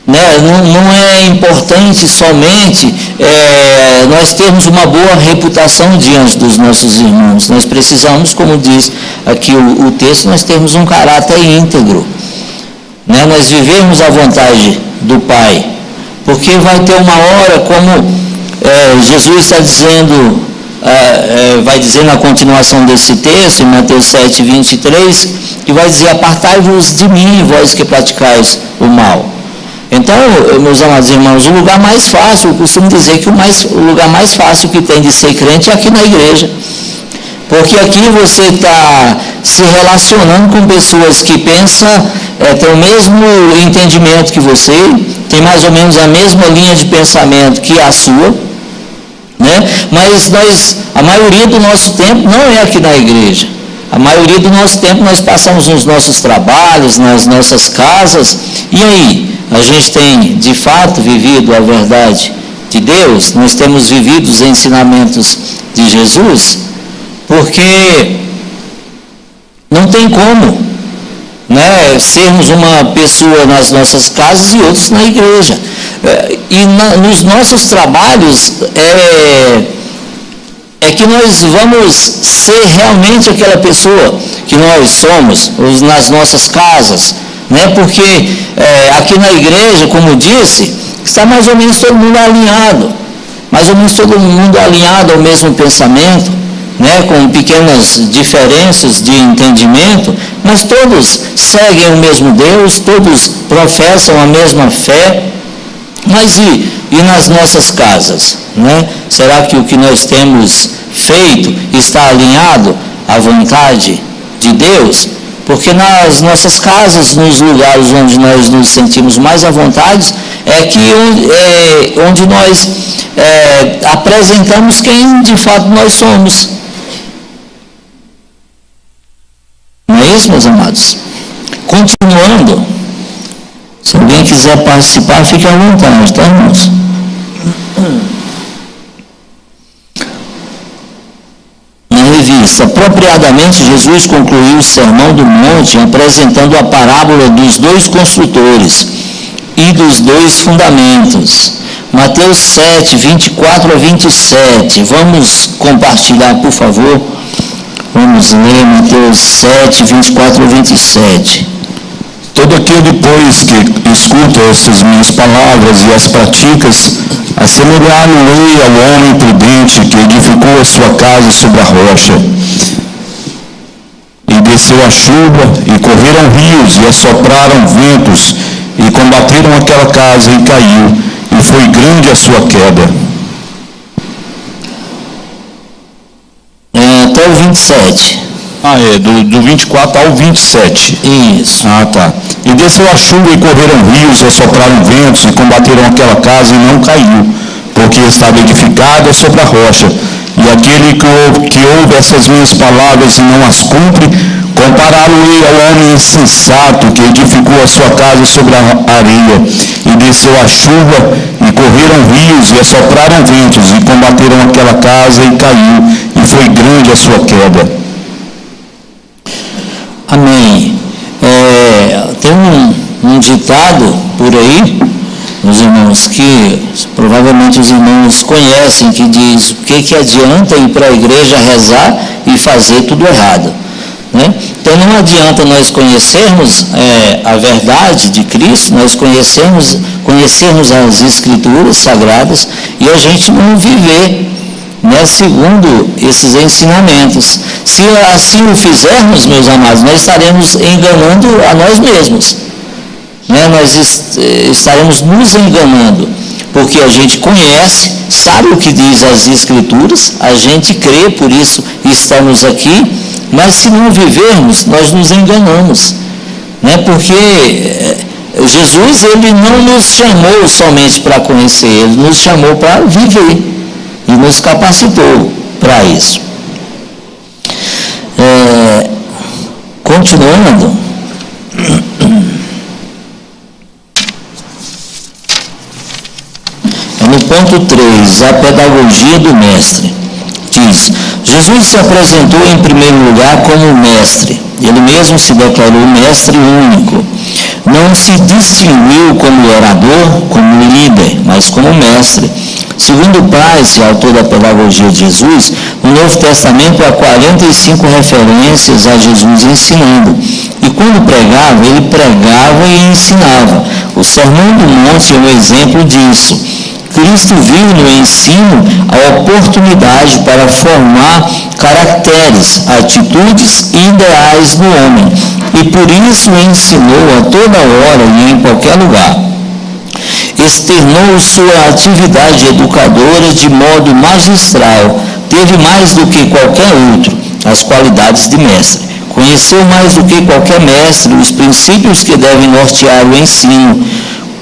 né? Não é importante somente nós termos uma boa reputação diante dos nossos irmãos. Nós precisamos, como diz aqui o texto, nós temos um caráter íntegro, né? Nós vivemos a vontade do Pai, porque vai ter uma hora, como Jesus está dizendo, vai dizer na continuação desse texto, em Mateus 7,23, que vai dizer: apartai-vos de mim, vós que praticais o mal. Então, meus amados irmãos, o lugar mais fácil, eu costumo dizer que o lugar mais fácil que tem de ser crente é aqui na igreja. Porque aqui você está se relacionando com pessoas que pensam, têm o mesmo entendimento que você, tem mais ou menos a mesma linha de pensamento que a sua, né? Mas a maioria do nosso tempo não é aqui na igreja. A maioria do nosso tempo nós passamos nos nossos trabalhos, nas nossas casas. E aí, a gente tem de fato vivido a verdade de Deus? Nós temos vivido os ensinamentos de Jesus? Porque não tem como, né, sermos uma pessoa nas nossas casas e outros na igreja. Nos nossos trabalhos é que nós vamos ser realmente aquela pessoa que nós somos, nas nossas casas, né? Porque aqui na igreja, como eu disse, está mais ou menos todo mundo alinhado, ao mesmo pensamento, né? Com pequenas diferenças de entendimento, mas todos seguem o mesmo Deus, todos professam a mesma fé. Mas e nas nossas casas, né? Será que o que nós temos feito está alinhado à vontade de Deus? Porque nas nossas casas, nos lugares onde nós nos sentimos mais à vontade, onde nós apresentamos quem de fato nós somos. Não é isso, meus amados? Continuando, se alguém quiser participar, fique à vontade, tá, irmãos? Na revista, apropriadamente, Jesus concluiu o Sermão do Monte apresentando a parábola dos dois construtores e dos dois fundamentos. Mateus 7, 24 a 27. Vamos compartilhar, por favor. Vamos ler Mateus 7, 24 a 27. Todo aquele, pois, que escuta essas minhas palavras e as praticas, assemelhar-me-ei ao homem prudente que edificou a sua casa sobre a rocha. E desceu a chuva, e correram rios, e assopraram ventos, e combateram aquela casa, e caiu, e foi grande a sua queda. Até o 27. Do 24 ao 27. Isso. Tá. E desceu a chuva e correram rios, e assopraram ventos, e combateram aquela casa, e não caiu, porque estava edificada sobre a rocha. E aquele que ouve essas minhas palavras e não as cumpre, compará-lo-ei ao homem insensato que edificou a sua casa sobre a areia. E desceu a chuva, e correram rios, e assopraram ventos, e combateram aquela casa, e caiu, e foi grande a sua queda. Amém. Tem um ditado por aí, os irmãos, que provavelmente os irmãos conhecem, que diz: o que adianta ir para a igreja rezar e fazer tudo errado, né? Então não adianta nós conhecermos a verdade de Cristo, nós conhecermos as Escrituras Sagradas e a gente não viver, né, segundo esses ensinamentos. Se assim o fizermos, meus amados, nós estaremos enganando a nós mesmos, né? Nós estaremos nos enganando, porque a gente conhece, sabe o que diz as Escrituras, a gente crê, por isso estamos aqui, mas se não vivermos, nós nos enganamos, né? Porque Jesus, ele não nos chamou somente para conhecer, ele nos chamou para viver e nos capacitou para isso. Continuando, no ponto 3, a pedagogia do mestre. Diz: Jesus se apresentou em primeiro lugar como mestre. Ele mesmo se declarou mestre único. Não se distinguiu como orador, como líder, mas como mestre. Segundo Price, autor da Pedagogia de Jesus, no Novo Testamento há 45 referências a Jesus ensinando. E quando pregava, ele pregava e ensinava. O Sermão do Monte é um exemplo disso. Cristo viu no ensino a oportunidade para formar caracteres, atitudes e ideais no homem. E por isso ensinou a toda hora e em qualquer lugar. externou sua atividade educadora de modo magistral, teve mais do que qualquer outro as qualidades de mestre. Conheceu mais do que qualquer mestre os princípios que devem nortear o ensino,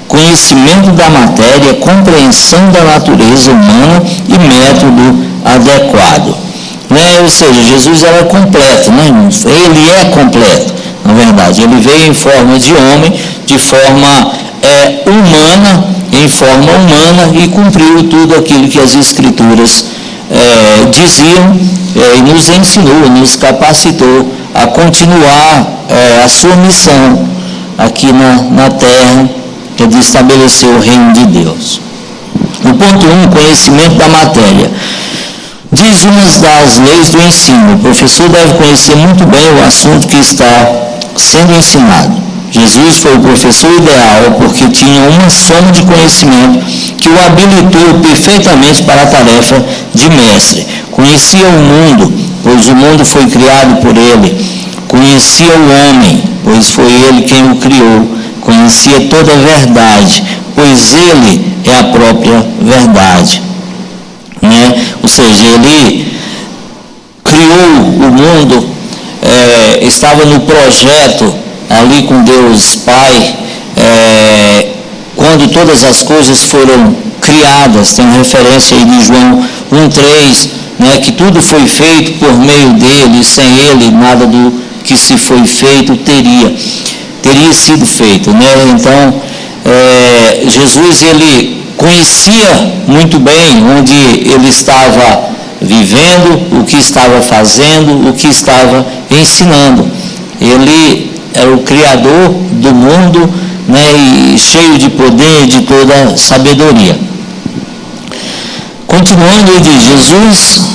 conhecimento da matéria, compreensão da natureza humana e método adequado. Né? Ou seja, Jesus era completo, né, irmãos? Ele é completo, na verdade. Ele veio em forma de homem, de forma humana, em forma humana, e cumpriu tudo aquilo que as Escrituras diziam, e nos ensinou, nos capacitou a continuar a sua missão aqui na terra, que é de estabelecer o reino de Deus. No ponto 1, conhecimento da matéria. Diz umas das leis do ensino: o professor deve conhecer muito bem o assunto que está sendo ensinado. Jesus foi o professor ideal porque tinha uma soma de conhecimento que o habilitou perfeitamente para a tarefa de mestre. Conhecia o mundo, pois o mundo foi criado por ele. Conhecia o homem, pois foi ele quem o criou. Conhecia toda a verdade, pois ele é a própria verdade. Né? Ou seja, ele criou o mundo, estava no projeto ali com Deus Pai, quando todas as coisas foram criadas. Tem uma referência aí de João 1,3, né, que tudo foi feito por meio dele, sem ele nada do que se foi feito teria sido feito, né? Então, Jesus, ele conhecia muito bem onde ele estava vivendo, o que estava fazendo, o que estava ensinando. Ele era o Criador do mundo, né, e cheio de poder e de toda sabedoria. Continuando, ele diz, Jesus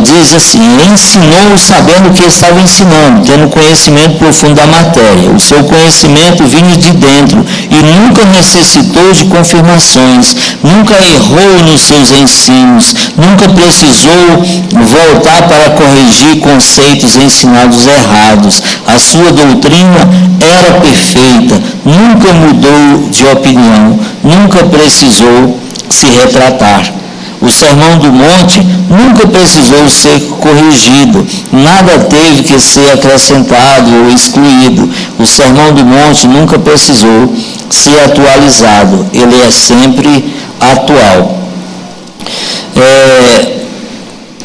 diz assim: ensinou sabendo o que estava ensinando, tendo conhecimento profundo da matéria. O seu conhecimento vinha de dentro e nunca necessitou de confirmações, nunca errou nos seus ensinos, nunca precisou voltar para corrigir conceitos ensinados errados. A sua doutrina era perfeita, nunca mudou de opinião, nunca precisou se retratar. O Sermão do Monte nunca precisou ser corrigido, nada teve que ser acrescentado ou excluído. O Sermão do Monte nunca precisou ser atualizado, ele é sempre atual.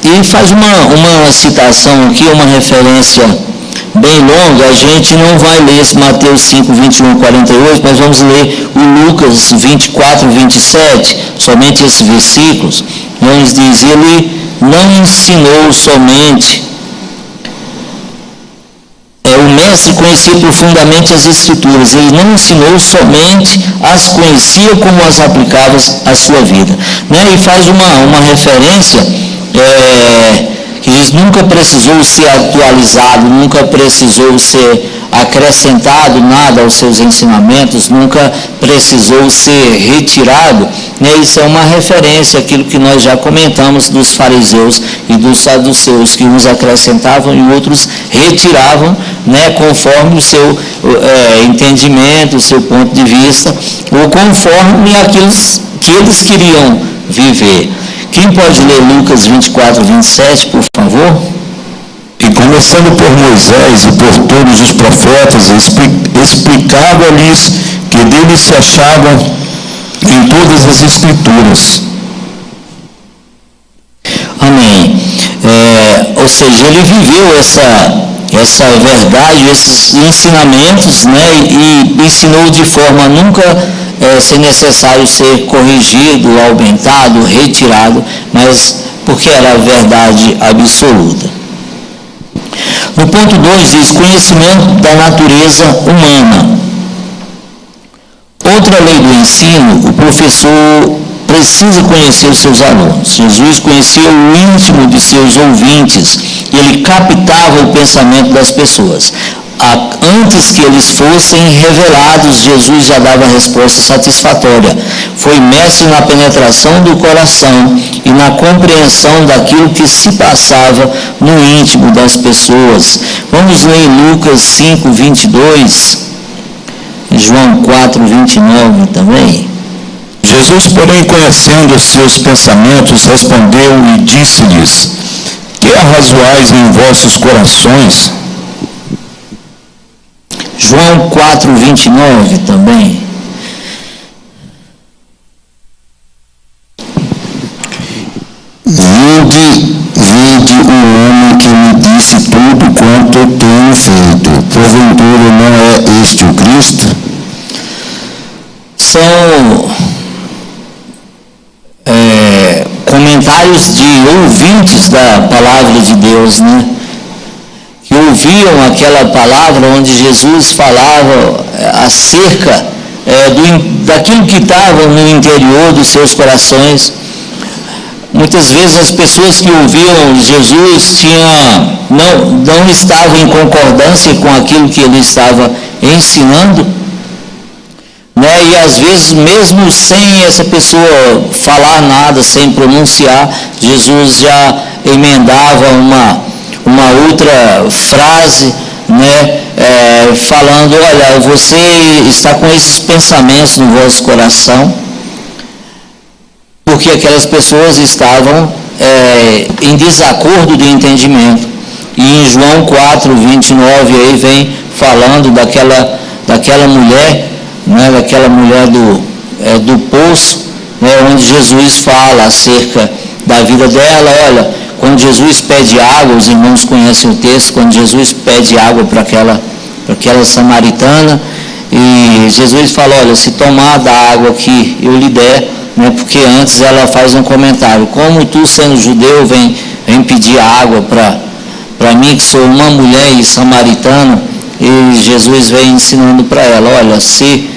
E faz uma citação aqui, uma referência bem longa. A gente não vai ler esse Mateus 5, 21, 48, mas vamos ler o Lucas 24, 27, somente esses versículos. Nos diz: ele não ensinou somente, o mestre conhecia profundamente as Escrituras, ele não ensinou somente, as conhecia como as aplicava à sua vida. Né? E faz uma referência, que diz: nunca precisou ser atualizado, nunca precisou ser acrescentado nada aos seus ensinamentos, nunca precisou ser retirado. Né? Isso é uma referência àquilo que nós já comentamos dos fariseus e dos saduceus, que uns acrescentavam e outros retiravam, né, conforme o seu entendimento, o seu ponto de vista, ou conforme aquilo que eles queriam viver. Quem pode ler Lucas 24, 27, por favor? E começando por Moisés e por todos os profetas, explicava-lhes que dele se achava em todas as Escrituras. Amém. Ou seja, ele viveu essa verdade, esses ensinamentos, né, e ensinou de forma nunca sem necessário ser corrigido, aumentado, retirado, mas porque era a verdade absoluta. No ponto 2 diz: conhecimento da natureza humana. Outra lei do ensino: o professor precisa conhecer os seus alunos. Jesus conhecia o íntimo de seus ouvintes, ele captava o pensamento das pessoas. Antes que eles fossem revelados, Jesus já dava a resposta satisfatória. Foi mestre na penetração do coração e na compreensão daquilo que se passava no íntimo das pessoas. Vamos ler em Lucas 5, 22. João 4:29 também. Jesus, porém, conhecendo os seus pensamentos, respondeu e disse-lhes: que arrazoais em vossos corações? João 4:29 também. Vinde o homem que me disse tudo quanto tenho feito. Porventura não é este o Cristo? São comentários de ouvintes da palavra de Deus, né? Que ouviam aquela palavra onde Jesus falava acerca daquilo que estava no interior dos seus corações. Muitas vezes as pessoas que ouviam Jesus não estavam em concordância com aquilo que ele estava ensinando, né? E às vezes, mesmo sem essa pessoa falar nada, sem pronunciar, Jesus já emendava uma outra frase, né? Falando: olha, você está com esses pensamentos no vosso coração, porque aquelas pessoas estavam em desacordo de entendimento. E em João 4:29 aí vem falando daquela mulher, né, daquela mulher do poço, né, onde Jesus fala acerca da vida dela. Olha, quando Jesus pede água, os irmãos conhecem o texto, quando Jesus pede água para aquela samaritana, e Jesus fala: olha, se tomar da água que eu lhe der, né, porque antes ela faz um comentário: como tu, sendo judeu, vem pedir água para mim, que sou uma mulher e samaritana. E Jesus vem ensinando para ela: olha, se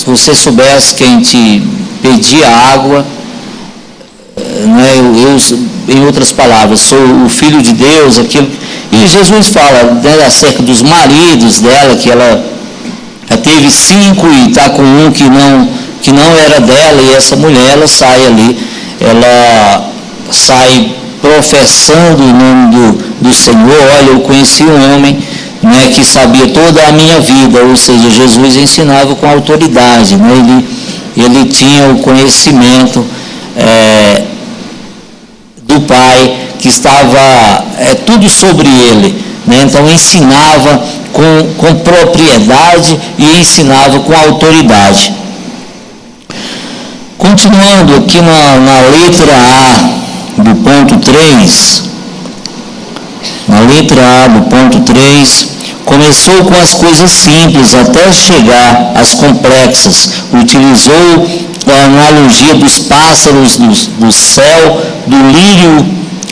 você soubesse quem te pedia água, né, eu, em outras palavras, sou o Filho de Deus, aquilo. E Jesus fala, né, acerca dos maridos dela, que ela teve 5 e está com um que não era dela, e essa mulher, ela sai ali, ela sai professando o nome do Senhor. Olha, eu conheci um homem, né, que sabia toda a minha vida, ou seja, Jesus ensinava com autoridade, né? Ele tinha o conhecimento do Pai, que estava tudo sobre ele, né? Então ensinava com propriedade e ensinava com autoridade. Continuando aqui na letra A do ponto 3, na letra A do ponto 3, começou com as coisas simples até chegar às complexas. Utilizou a analogia dos pássaros do céu, do lírio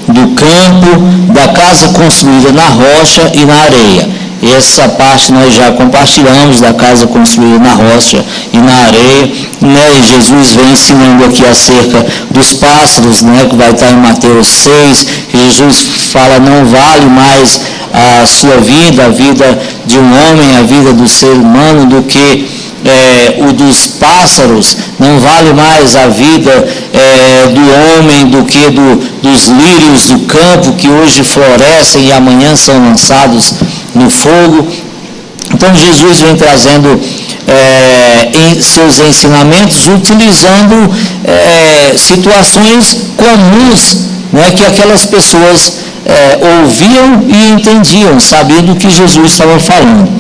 do campo, da casa construída na rocha e na areia. Essa parte nós já compartilhamos, da casa construída na rocha e na areia, né? E Jesus vem ensinando aqui acerca dos pássaros, né? Que vai estar em Mateus 6. Jesus fala: não vale mais a sua vida, a vida de um homem, a vida do ser humano, do que o dos pássaros. Não vale mais a vida do homem do que dos lírios do campo, que hoje florescem e amanhã são lançados no fogo. Então Jesus vem trazendo em seus ensinamentos, utilizando situações comuns, né, que aquelas pessoas ouviam e entendiam, sabendo o que Jesus estava falando.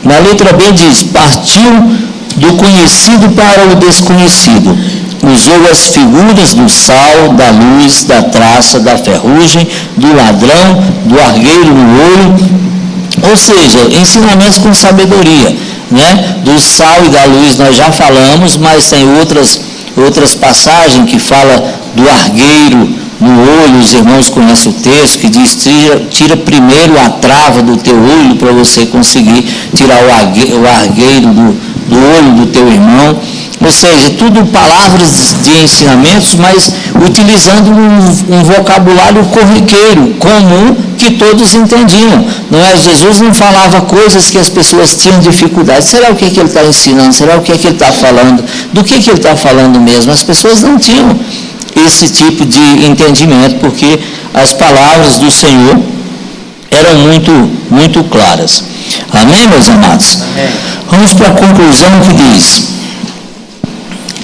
Na letra B diz: partiu do conhecido para o desconhecido. Usou as figuras do sal, da luz, da traça, da ferrugem, do ladrão, do argueiro no olho. Ou seja, ensinamentos com sabedoria, né? Do sal e da luz nós já falamos, mas tem outras passagens que fala do argueiro no olho. Os irmãos conhecem o texto que diz: tira primeiro a trava do teu olho para você conseguir tirar o argueiro do olho do teu irmão. Ou seja, tudo palavras de ensinamentos, mas utilizando um vocabulário corriqueiro, comum, que todos entendiam. Não é? Jesus não falava coisas que as pessoas tinham dificuldade. Será o que ele está ensinando? Será o que ele está falando? Do que ele está falando mesmo? As pessoas não tinham esse tipo de entendimento, porque as palavras do Senhor eram muito, muito claras. Amém, meus amados? Amém. Vamos para a conclusão que diz: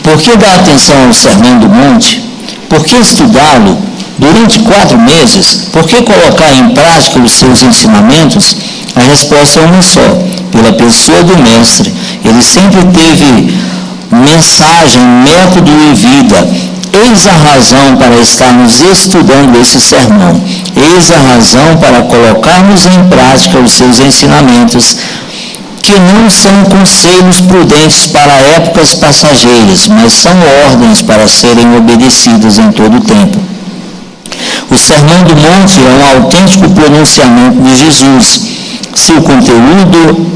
por que dar atenção ao Sermão do Monte? Por que estudá-lo durante 4 meses? Por que colocar em prática os seus ensinamentos? A resposta é uma só: pela pessoa do Mestre. Ele sempre teve mensagem, método e vida. Eis a razão para estarmos estudando esse sermão. Eis a razão para colocarmos em prática os seus ensinamentos, que não são conselhos prudentes para épocas passageiras, mas são ordens para serem obedecidas em todo o tempo. O Sermão do Monte é um autêntico pronunciamento de Jesus. Seu conteúdo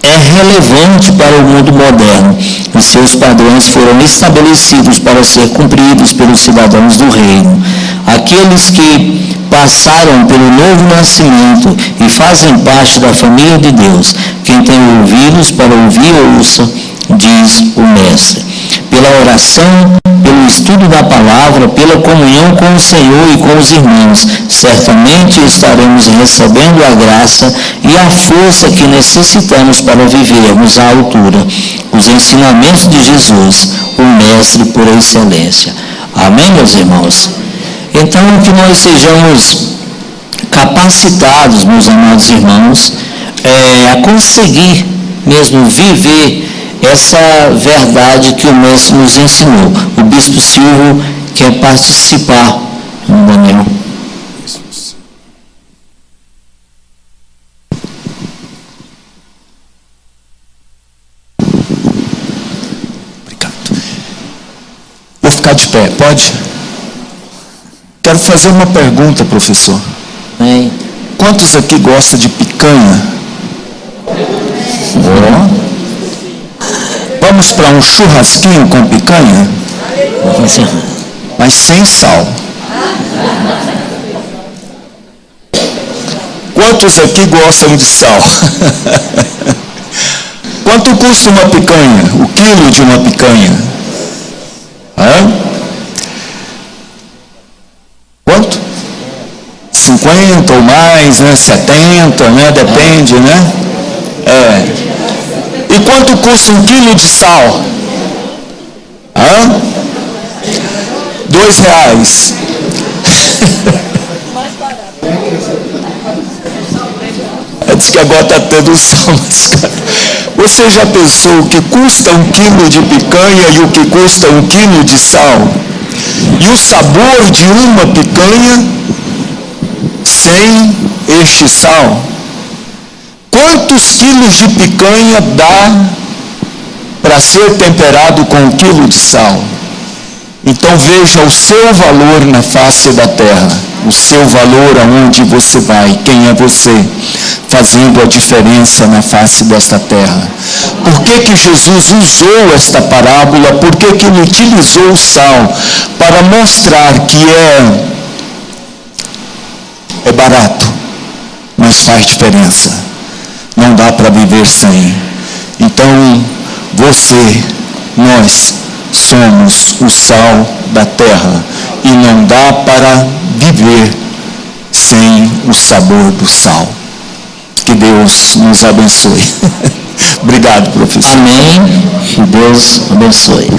é relevante para o mundo moderno e seus padrões foram estabelecidos para ser cumpridos pelos cidadãos do reino. Aqueles que passaram pelo novo nascimento e fazem parte da família de Deus. Quem tem ouvidos para ouvir, ouça, diz o Mestre. Pela oração, pelo estudo da palavra, pela comunhão com o Senhor e com os irmãos, certamente estaremos recebendo a graça e a força que necessitamos para vivermos à altura os ensinamentos de Jesus, o Mestre por excelência. Amém, meus irmãos? Então, que nós sejamos capacitados, meus amados irmãos, a conseguir mesmo viver essa verdade que o Mestre nos ensinou. O Bispo Silvio quer participar, Daniel. Obrigado. Vou ficar de pé, pode? Quero fazer uma pergunta, professor. Bem, Quantos aqui gostam de picanha? Vamos para um churrasquinho com picanha? Mas sem sal. Quantos aqui gostam de sal? Quanto custa uma picanha? O quilo de uma picanha? Hã? Quanto? 50 ou mais, né? 70, né? Depende, né? E quanto custa 1 quilo de sal? Hã? R$2. Diz que agora está tendo sal mais caro. Você já pensou o que custa 1 quilo de picanha e o que custa 1 quilo de sal? E o sabor de uma picanha sem este sal? Quantos quilos de picanha dá para ser temperado com 1 quilo de sal? Então veja o seu valor na face da terra, o seu valor aonde você vai, quem é você, fazendo a diferença na face desta terra. Por que que Jesus usou esta parábola? Por que que ele utilizou o sal? Para mostrar que é barato, mas faz diferença. Não dá para viver sem. Então, você, nós somos o sal da terra e não dá para viver sem o sabor do sal. Que Deus nos abençoe. Obrigado, professor. amém. Que Deus abençoe.